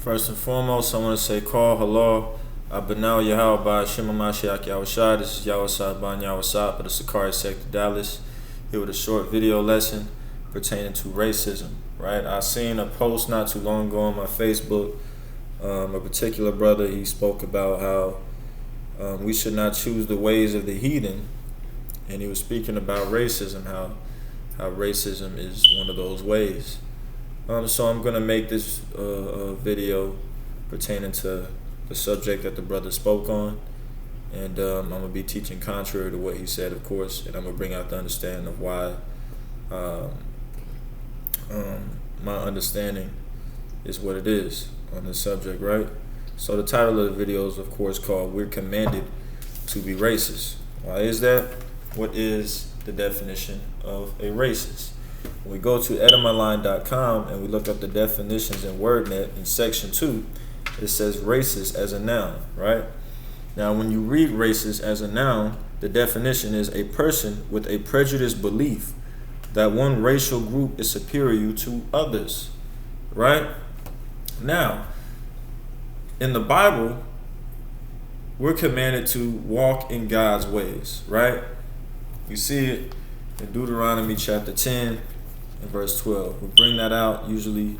First and foremost, I want to say call halal. Abanau Yahweh Shema Mashiach Yahushua. This is Yahushua Ban Yahushua of the Sakari sector Dallas. Here with a short video lesson pertaining to racism. Right? I seen a post not too long ago on my Facebook. A particular brother, he spoke about how we should not choose the ways of the heathen, and he was speaking about racism, how racism is one of those ways. So I'm going to make this video pertaining to the subject that the brother spoke on, and I'm going to be teaching contrary to what he said, of course, and I'm going to bring out the understanding of why my understanding is what it is on this subject, right? So the title of the video is, of course, called "We're Commanded to Be Racist." Why is that? What is the definition of a racist? When we go to etymology.com and we look up the definitions in WordNet in section 2, it says racist as a noun, right? Now, when you read racist as a noun, the definition is a person with a prejudiced belief that one racial group is superior to others, right? Now, in the Bible, we're commanded to walk in God's ways, right? You see it in Deuteronomy chapter 10 and verse 12. We bring that out usually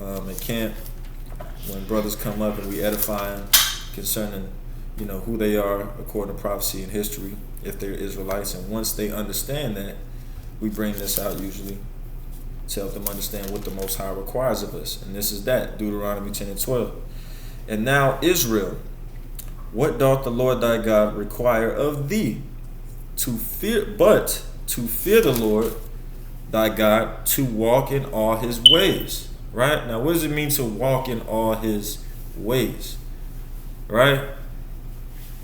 at camp when brothers come up and we edify them concerning, who they are according to prophecy and history, if they're Israelites. And once they understand that, we bring this out usually to help them understand what the Most High requires of us. And this is that, Deuteronomy 10 and 12. And now, Israel, what doth the Lord thy God require of thee? To fear the Lord thy God, to walk in all his ways. Right? Now, what does it mean to walk in all his ways? Right?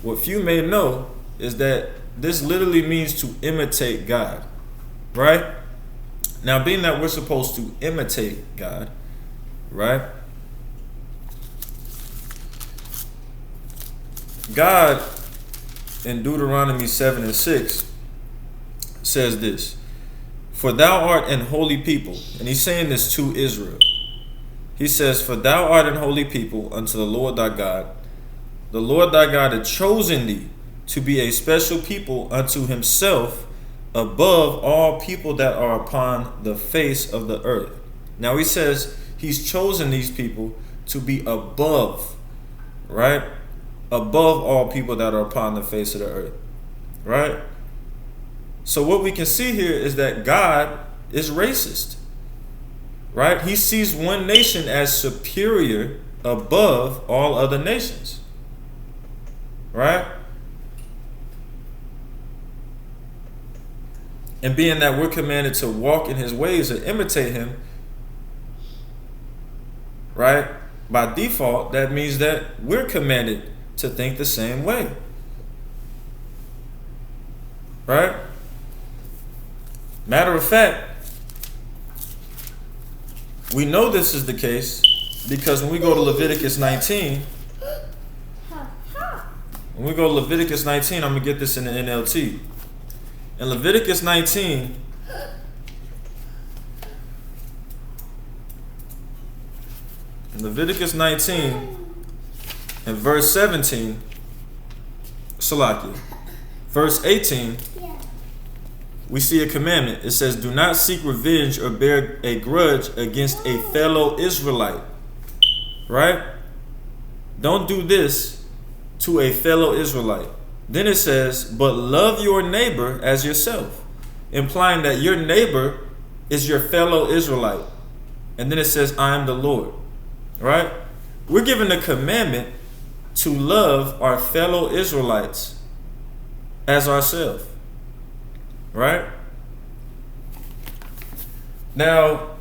What few may know is that this literally means to imitate God. Right? Now, being that we're supposed to imitate God, right? God in Deuteronomy 7 and 6 says this: "For thou art an holy people," and he's saying this to Israel. He says, "For thou art an holy people unto the Lord thy God. The Lord thy God hath chosen thee to be a special people unto himself above all people that are upon the face of the earth." Now he says he's chosen these people to be above, right? Above all people that are upon the face of the earth, right? So what we can see here is that God is racist, right? He sees one nation as superior above all other nations, right? And being that we're commanded to walk in his ways and imitate him, right? By default, that means that we're commanded to think the same way, right? Matter of fact, we know this is the case because when we go to Leviticus 19, I'm going to get this in the NLT. In Leviticus 19, in verse 17, Salakia, verse 18, we see a commandment. It says, "Do not seek revenge or bear a grudge against a fellow Israelite." Right? Don't do this to a fellow Israelite. Then it says, "But love your neighbor as yourself," implying that your neighbor is your fellow Israelite. And then it says, "I am the Lord." Right? We're given a commandment to love our fellow Israelites as ourselves. Right? Now,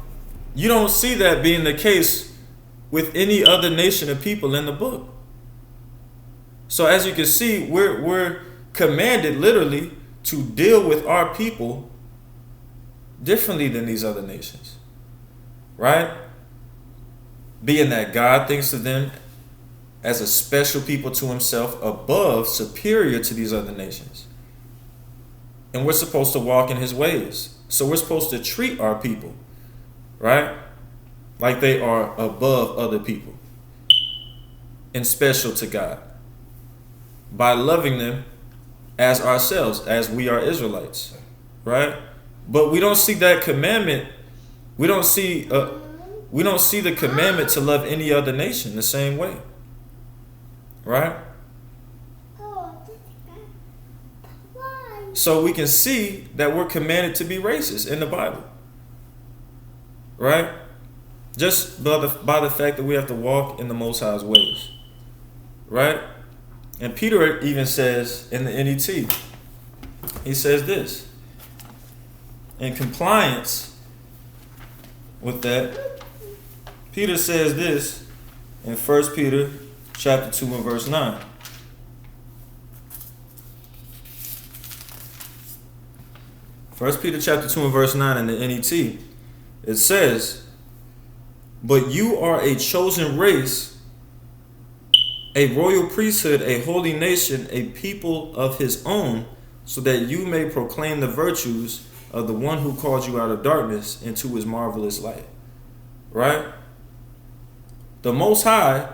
you don't see that being the case with any other nation of people in the book. So as you can see, we're commanded literally to deal with our people differently than these other nations. Right? Being that God thinks of them as a special people to himself, above, superior to these other nations. And we're supposed to walk in his ways. So we're supposed to treat our people, right, like they are above other people. and special to God by loving them as ourselves, as we are Israelites, right? But we don't see that commandment. We don't see the commandment to love any other nation the same way, right? So we can see that we're commanded to be racist in the Bible, right? Just by the fact that we have to walk in the Most High's ways, right? And Peter even says in the NET, he says this, in compliance with that, Peter says this in 1 Peter chapter 2 and verse 9. 1 Peter chapter 2 and verse 9 in the NET, it says, "But you are a chosen race, a royal priesthood, a holy nation, a people of his own, so that you may proclaim the virtues of the one who called you out of darkness into his marvelous light." Right? The Most High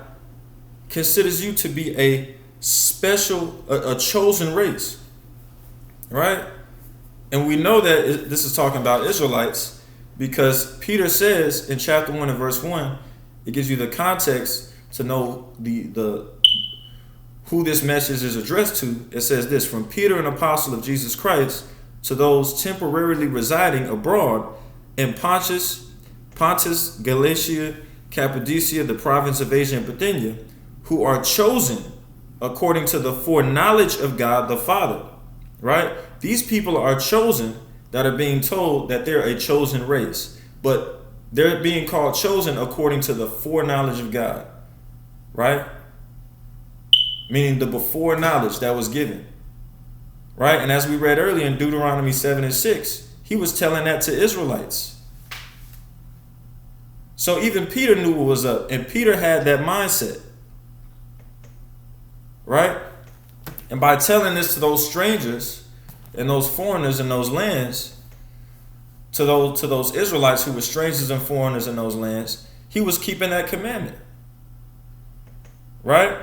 considers you to be a special, a chosen race. Right? And we know that this is talking about Israelites because Peter says in chapter 1 and verse 1, it gives you the context to know the who this message is addressed to. It says this, "From Peter, an apostle of Jesus Christ, to those temporarily residing abroad in Pontus, Galatia, Cappadocia, the province of Asia and Bithynia, who are chosen according to the foreknowledge of God the Father." Right? These people are chosen that are being told that they're a chosen race, but they're being called chosen according to the foreknowledge of God. Right? Meaning the before knowledge that was given. Right? And as we read earlier in Deuteronomy 7 and 6, he was telling that to Israelites. So even Peter knew what was up, and Peter had that mindset. Right? And by telling this to those strangers and those foreigners in those lands, to those Israelites who were strangers and foreigners in those lands, he was keeping that commandment. Right?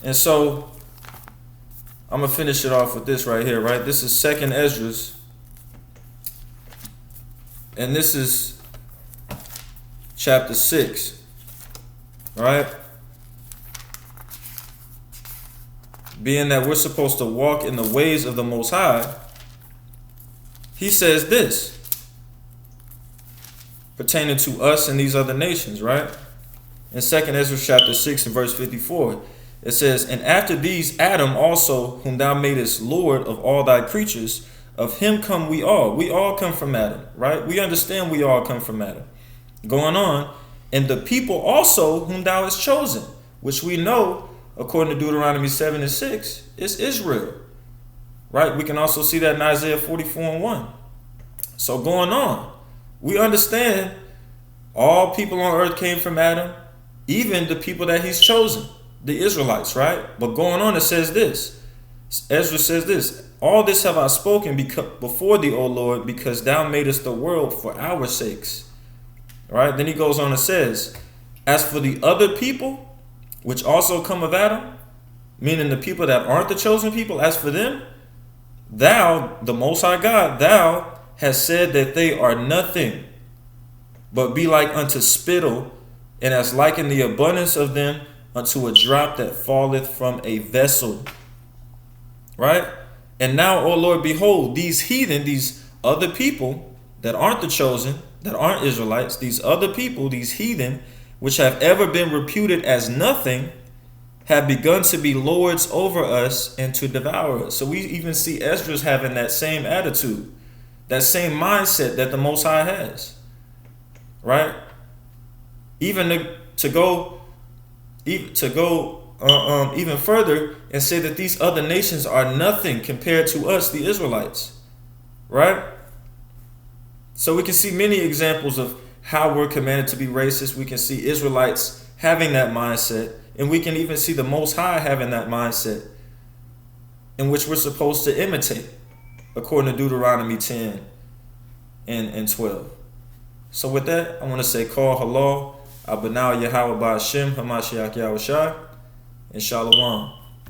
And so I'm going to finish it off with this right here, right? This is 2nd Esdras. And this is chapter 6. Right? Being that we're supposed to walk in the ways of the Most High, he says this pertaining to us and these other nations, right? In 2nd Ezra chapter 6 and verse 54, it says, "And after these Adam also, whom thou madest Lord of all thy creatures, of him come we all." We all come from Adam, right? We understand we all come from Adam. Going on, "And the people also whom thou hast chosen," which we know, according to Deuteronomy 7 and 6, is Israel. Right? We can also see that in Isaiah 44 and 1. So going on, we understand all people on earth came from Adam, even the people that he's chosen, the Israelites, right? But going on, it says this. Ezra says this, "All this have I spoken before thee, O Lord, because thou madest the world for our sakes." Right? Then he goes on and says, "As for the other people, which also come of Adam," meaning the people that aren't the chosen people, "as for them, thou, the Most High God, thou hast said that they are nothing, but be like unto spittle, and as liken the abundance of them unto a drop that falleth from a vessel." Right? "And now, O Lord, behold, these heathen," these other people that aren't the chosen, that aren't Israelites, these other people, these heathen, which have ever been reputed as nothing, have begun to be lords over us and to devour us." So we even see Esdras having that same attitude, that same mindset that the Most High has. Right? Even to go even further and say that these other nations are nothing compared to us, the Israelites. Right? So we can see many examples of how we're commanded to be racist. We can see Israelites having that mindset, and we can even see the Most High having that mindset in which we're supposed to imitate, according to Deuteronomy 10 and 12. So with that, I want to say, call halal. Abanau Yahweh Ba'Shem Hamashiach Yahushai and Shalom.